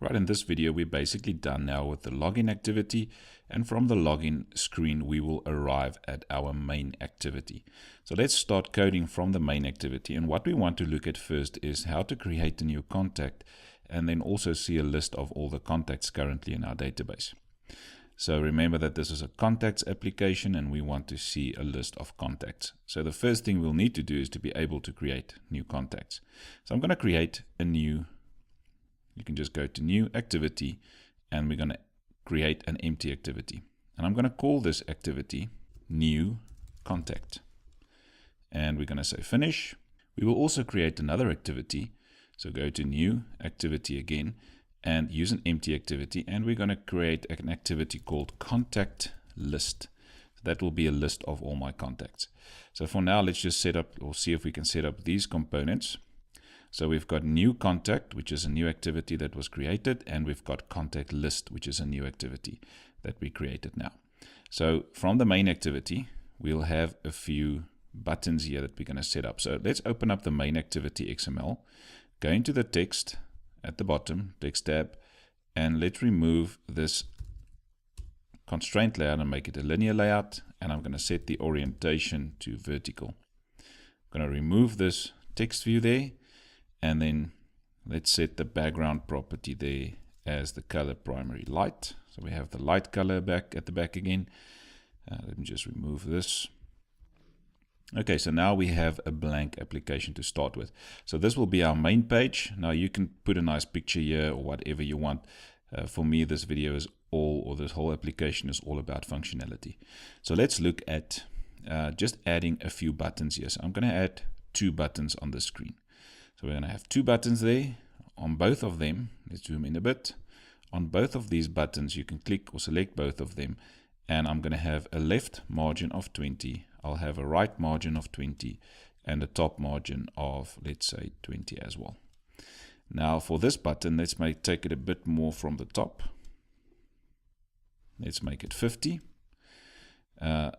Right, in this video we're basically done now with the login activity, and from the login screen we will arrive at our main activity. So let's start coding from the main activity, and what we want to look at first is how to create a new contact and then also see a list of all the contacts currently in our database. So remember that this is a contacts application and we want to see a list of contacts. So the first thing we'll need to do is to be able to create new contacts. So I'm going to create a new, you can just go to new activity, and we're going to create an empty activity. And I'm going to call this activity new contact. And we're going to say finish. We will also create another activity. So go to new activity again and use an empty activity, and we're going to create an activity called contact list. So that will be a list of all my contacts. So for now, let's just set up or see if we can set up these components. So we've got new contact, which is a new activity that was created, and we've got contact list, which is a new activity that we created now. So from the main activity, we'll have a few buttons here that we're going to set up. So let's open up the main activity XML, go into the text at the bottom, text tab, and let's remove this constraint layout and make it a linear layout, and I'm going to set the orientation to vertical. I'm going to remove this text view there, and then let's set the background property there as the color primary light. So we have the light color back at the back again. Let me just remove this. Okay, so now we have a blank application to start with. So this will be our main page. Now you can put a nice picture here or whatever you want. For me, this video is all, or this whole application is all about functionality. So let's look at just adding a few buttons here. So I'm going to add 2 buttons on the screen. So we're going to have 2 buttons there. On both of them, let's zoom in a bit. On both of these buttons, you can click or select both of them. And I'm going to have a left margin of 20. I'll have a right margin of 20 and a top margin of, let's say, 20 as well. Now for this button, let's take it a bit more from the top. Let's make it 50.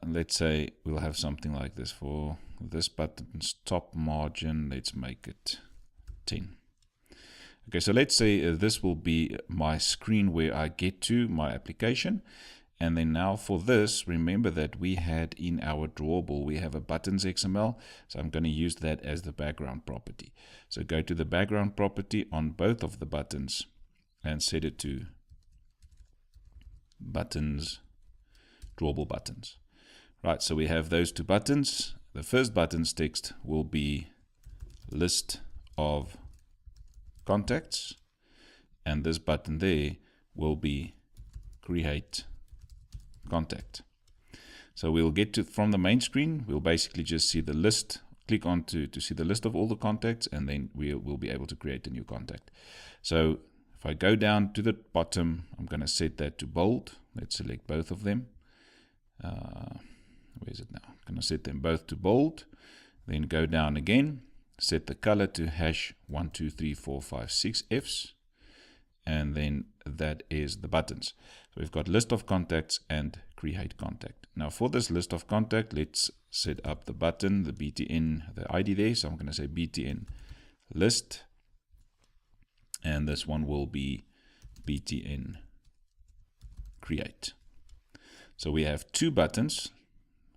Let's say we'll have something like this. For this button's top margin, let's make it 10. Okay, so let's say this will be my screen where I get to my application. And then now for this, remember that we had in our drawable, we have a buttons XML. So I'm going to use that as the background property. So go to the background property on both of the buttons and set it to buttons, drawable buttons. Right, so we have those 2 buttons. The first button's text will be list of contacts. And this button there will be create contact. So we'll get to, from the main screen, we'll basically just see the list, click on to see the list of all the contacts, and then we'll be able to create a new contact. So if I go down to the bottom, I'm going to set that to bold. Let's select both of them. Where is it now? I'm going to set them both to bold. Then go down again, set the color to #1234566Fs. And then that is the buttons. So we've got list of contacts and create contact. Now for this list of contact, let's set up the button, the BTN, the ID there. So I'm going to say BTN list. And this one will be BTN create. So we have 2 buttons.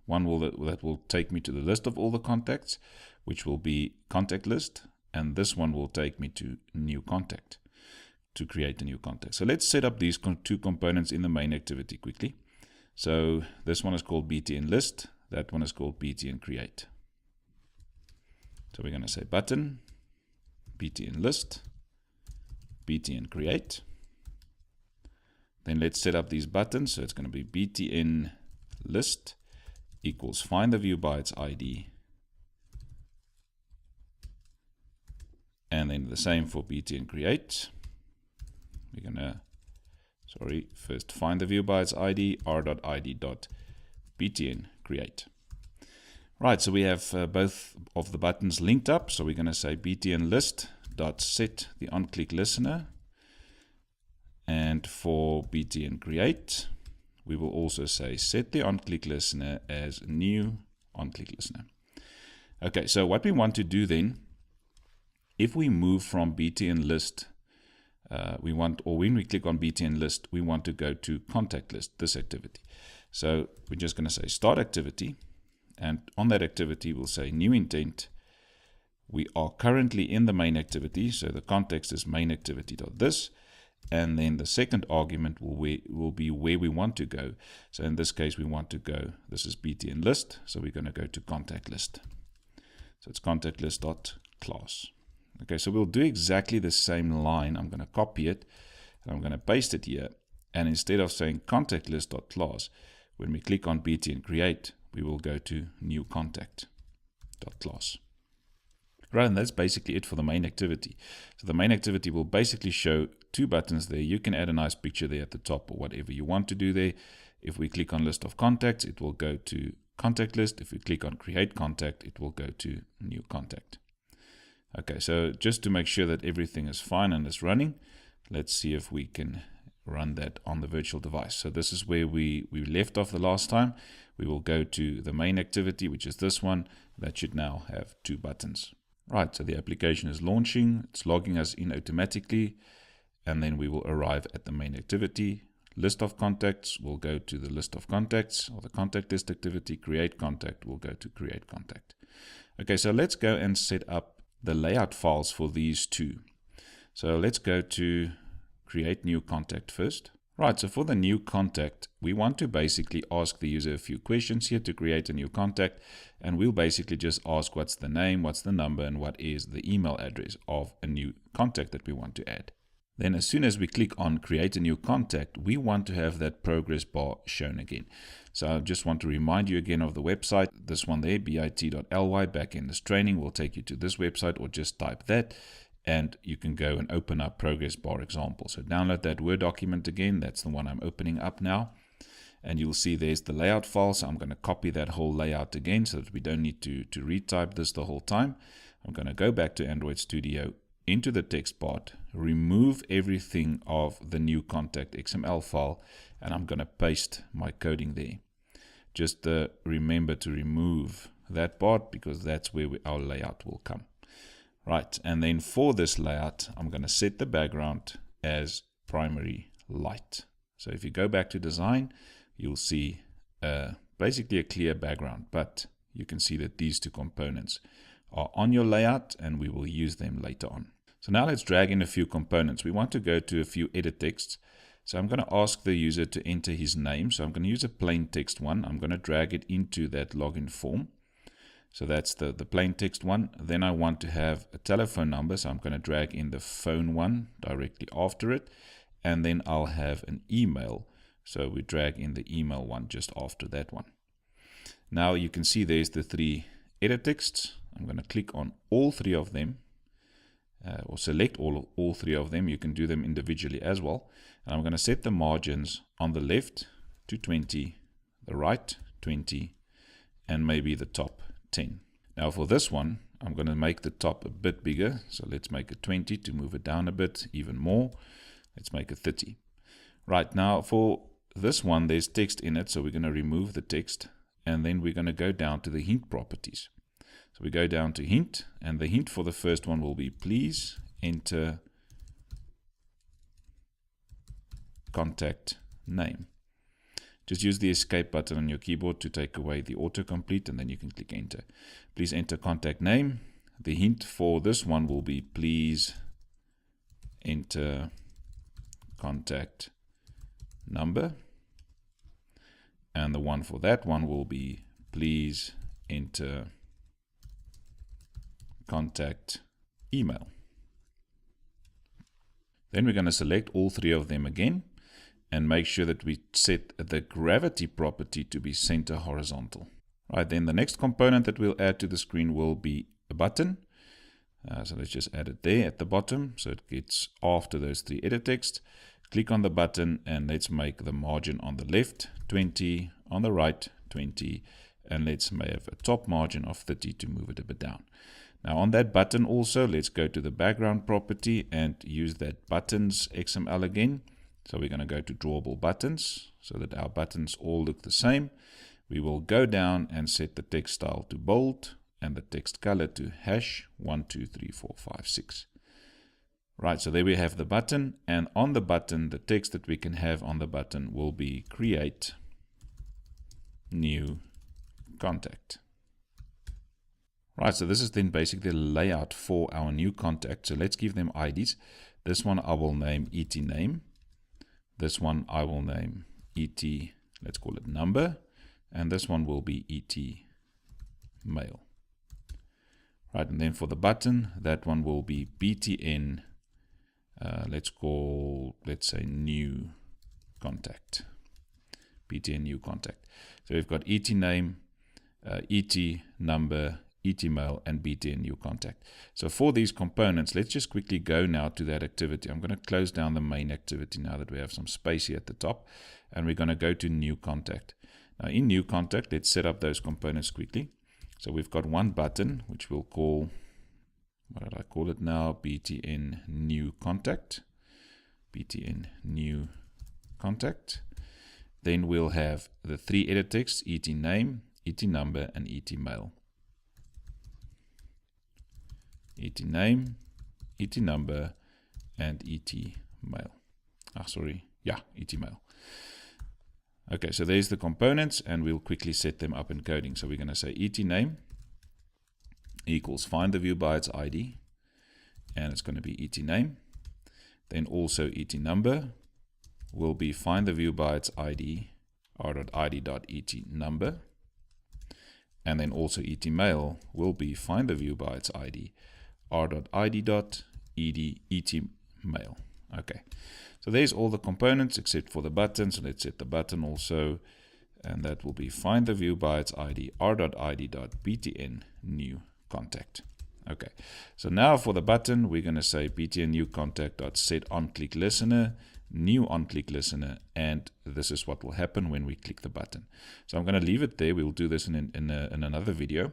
One that will take me to the list of all the contacts, which will be contact list. And this one will take me to new contact, to create a new contact. So let's set up these 2 components in the main activity quickly. So this one is called BTN list. That one is called BTN create. So we're going to say button, BTN list, BTN create. Then let's set up these buttons. So it's going to be BTN list equals find the view by its ID. And then the same for BTN create. We're going to, first find the view by its ID, r.id.btn create. Right, so we have both of the buttons linked up. So we're going to say btn list.set the on-click listener. And for btn create, we will also say set the on-click listener as new on-click listener. Okay, so what we want to do then, if we move from BTN list when we click on BTN list, we want to go to contact list, this activity. So we're just going to say start activity, and on that activity we'll say new intent. We are currently in the main activity, so the context is main activity.this, and then the second argument will be where we want to go. So in this case we want to go, this is BTN list, so we're going to go to contact list. So it's contact list.class. Okay, so we'll do exactly the same line. I'm going to copy it and I'm going to paste it here, and instead of saying contact list.class, when we click on BTN create, we will go to new contact.class. Right, and that's basically it for the main activity. So the main activity will basically show two buttons there. You can add a nice picture there at the top or whatever you want to do there. If we click on list of contacts, it will go to contact list. If we click on create contact, it will go to new contact. Okay, so just to make sure that everything is fine and is running, let's see if we can run that on the virtual device. So this is where we left off the last time. We will go to the main activity, which is this one. That should now have two buttons. Right, so the application is launching, it's logging us in automatically, and then we will arrive at the main activity. List of contacts will go to the list of contacts, or the contact list activity. Create contact will go to create contact. Okay, so let's go and set up the layout files for these two. So let's go to create new contact first. Right, so for the new contact, we want to basically ask the user a few questions here to create a new contact, and we'll basically just ask what's the name, what's the number, and what is the email address of a new contact that we want to add. Then as soon as we click on create a new contact, we want to have that progress bar shown again. So I just want to remind you again of the website, this one there, bit.ly, backend training will take you to this website, or just type that, and you can go and open up progress bar example. So download that Word document again, that's the one I'm opening up now. And you'll see there's the layout file, so I'm going to copy that whole layout again so that we don't need to retype this the whole time. I'm going to go back to Android Studio, into the text part, remove everything of the new contact XML file, and I'm going to paste my coding there. Just remember to remove that part, because that's where our layout will come. Right, and then for this layout, I'm going to set the background as primary light. So if you go back to design, you'll see basically a clear background, but you can see that these two components are on your layout, and we will use them later on. So now let's drag in a few components. We want to go to a few edit texts. So I'm going to ask the user to enter his name. So I'm going to use a plain text one. I'm going to drag it into that login form. So that's the plain text one. Then I want to have a telephone number. So I'm going to drag in the phone one directly after it. And then I'll have an email. So we drag in the email one just after that one. Now you can see there's the three edit texts. I'm going to click on all three of them, or select all three of them. You can do them individually as well. And I'm going to set the margins on the left to 20, the right 20, and maybe the top 10. Now for this one, I'm going to make the top a bit bigger. So let's make it 20 to move it down a bit, even more. Let's make it 30. Right, now for this one, there's text in it. So we're going to remove the text, and then we're going to go down to the hint properties. So we go down to hint, and the hint for the first one will be please enter contact name. Just use the escape button on your keyboard to take away the autocomplete, and then you can click enter. Please enter contact name. The hint for this one will be please enter contact number. And the one for that one will be please enter contact email. Then we're going to select all three of them again and make sure that we set the gravity property to be center horizontal. Right, then the next component that we'll add to the screen will be a button. So let's just add it there at the bottom, so it gets after those three edit text. Click on the button, and let's make the margin on the left 20, on the right 20, and let's have a top margin of 30 to move it a bit down. Now on that button also, let's go to the background property and use that buttons XML again. So we're going to go to drawable buttons so that our buttons all look the same. We will go down and set the text style to bold and the text color to #12345 6. Right, so there we have the button, and on the button, the text that we can have on the button will be create new contact. Right, so this is then basically the layout for our new contact. So let's give them IDs. This one I will name ET name. This one I will name ET, let's call it number. And this one will be ET mail. Right, and then for the button, that one will be BTN, let's say new contact. BTN new contact. So we've got ET name, ET number, ET mail, and BTN new contact. So for these components, let's just quickly go now to that activity. I'm going to close down the main activity now that we have some space here at the top, and we're going to go to new contact. Now in new contact, let's set up those components quickly. So we've got one button, which we'll call, what did I call it now? BTN new contact. BTN new contact. Then we'll have the three edit texts, ET name, ET number, and ET mail. ET name, ET number, and ET mail. ET mail. Okay, so there's the components, and we'll quickly set them up in coding. So we're going to say ET name equals find the view by its ID, and it's going to be ET name. Then also ET number will be find the view by its ID, r.id.et number. And then also ET mail will be find the view by its ID, r.id.ed ET mail. Okay, so there's all the components except for the button. So let's set the button also, and that will be find the view by its ID, r.id.btn new contact. Okay, so now for the button, we're going to say btn new contact.set on click listener, new on click listener, and this is what will happen when we click the button. So I'm going to leave it there. We'll do this in another video.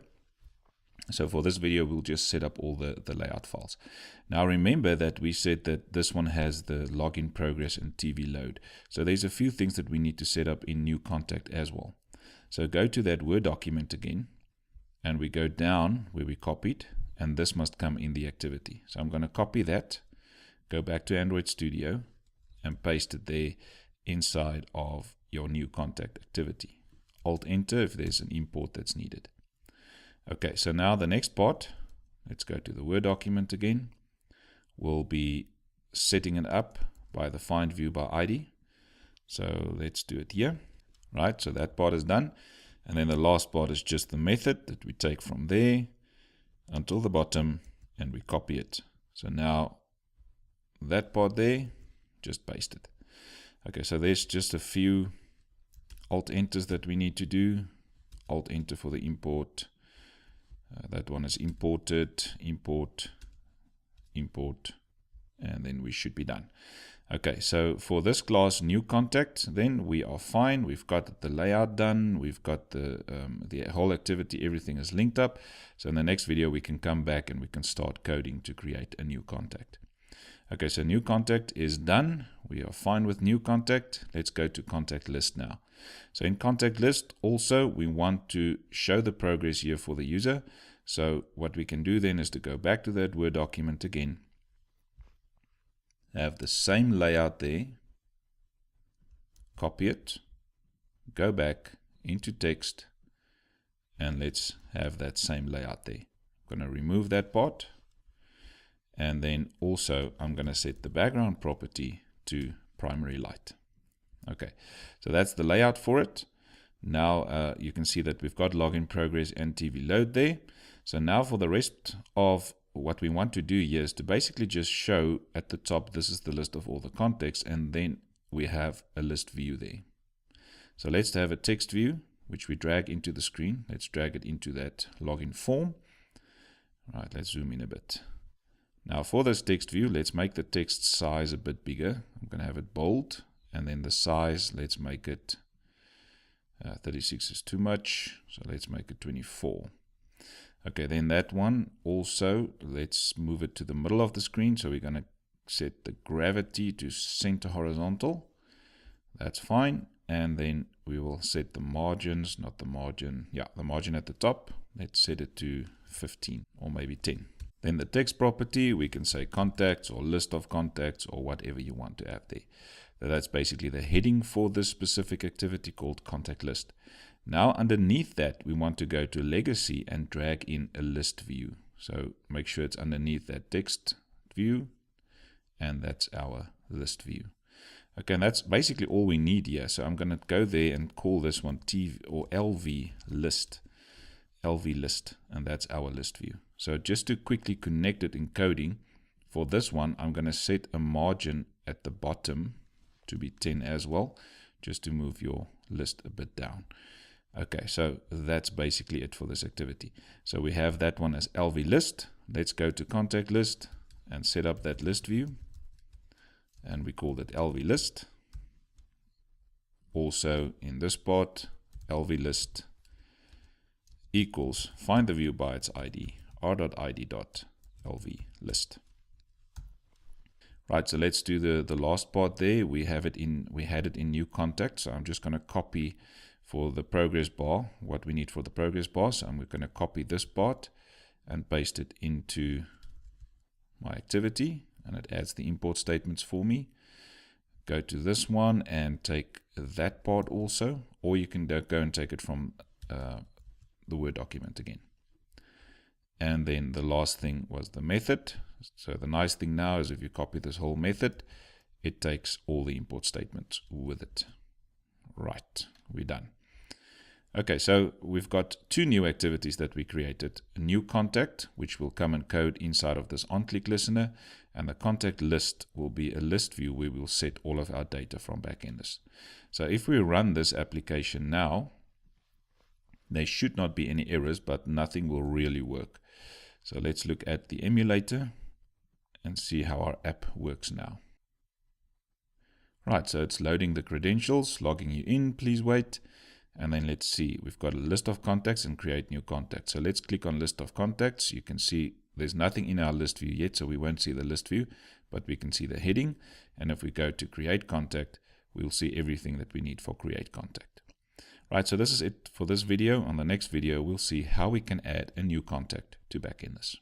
So for this video, we'll just set up all the layout files. Now remember that we said that this one has the login progress and TV load. So there's a few things that we need to set up in new contact as well. So go to that Word document again, and we go down where we copied, and this must come in the activity. So I'm going to copy that, go back to Android Studio, and paste it there inside of your new contact activity. Alt Enter if there's an import that's needed. Okay, so now the next part, let's go to the Word document again. We'll be setting it up by the find view by ID. So let's do it here. Right, so that part is done. And then the last part is just the method that we take from there until the bottom and we copy it. So now that part there, just paste it. Okay, so there's just a few Alt Enters that we need to do. Alt Enter for the import. That one is imported, import, import, and then we should be done. Okay, so for this class new contact, then we are fine. We've got the layout done. We've got the whole activity. Everything is linked up. So in the next video, we can come back and we can start coding to create a new contact. Okay, so new contact is done. We are fine with new contact. Let's go to contact list now. So in contact list, also, we want to show the progress here for the user. So what we can do then is to go back to that Word document again, have the same layout there, copy it, go back into text, and let's have that same layout there. I'm going to remove that part, and then also I'm going to set the background property to primary light. Okay, so that's the layout for it. Now you can see that we've got login progress and TV load there. So now for the rest of what we want to do here is to basically just show at the top, this is the list of all the contexts, and then we have a list view there. So let's have a text view, which we drag into the screen. Let's drag it into that login form. All right, let's zoom in a bit. Now for this text view, let's make the text size a bit bigger. I'm going to have it bold, and then the size, let's make it 36 is too much, so let's make it 24. Okay, then that one also, let's move it to the middle of the screen. So we're going to set the gravity to center horizontal. That's fine. And then we will set the margins, not the margin. Yeah, the margin at the top. Let's set it to 15 or maybe 10. Then the text property, we can say contacts or list of contacts or whatever you want to have there. So that's basically the heading for this specific activity called contact list. Now underneath that, we want to go to legacy and drag in a list view. So make sure it's underneath that text view, and that's our list view. Okay, and that's basically all we need here. So I'm going to go there and call this one T or LV list. LV list, and that's our list view. So just to quickly connect it in coding, for this one, I'm going to set a margin at the bottom to be 10 as well, just to move your list a bit down. Okay, so that's basically it for this activity. So we have that one as LV list. Let's go to contact list and set up that list view. And we call it LV list. Also in this part, LV list equals find the view by its ID, r.id.lv list. Right, so let's do the last part there. We had it in new contact. So I'm just going to copy for the progress bar what we need for the progress bar. So I'm going to copy this part and paste it into my activity, and it adds the import statements for me. Go to this one and take that part also, or you can go and take it from the Word document again. And then the last thing was the method. So the nice thing now is if you copy this whole method, it takes all the import statements with it. Right, we're done. Okay, so we've got two new activities that we created. A new contact, which will come and code inside of this on-click listener, and the contact list will be a list view where we'll set all of our data from backenders. So if we run this application now, there should not be any errors, but nothing will really work. So let's look at the emulator and see how our app works now. Right, so it's loading the credentials, logging you in, please wait. And then let's see, we've got a list of contacts and create new contacts. So let's click on list of contacts. You can see there's nothing in our list view yet, so we won't see the list view, but we can see the heading. And if we go to create contact, we'll see everything that we need for create contact. Right, so this is it for this video. On the next video, we'll see how we can add a new contact to backenders.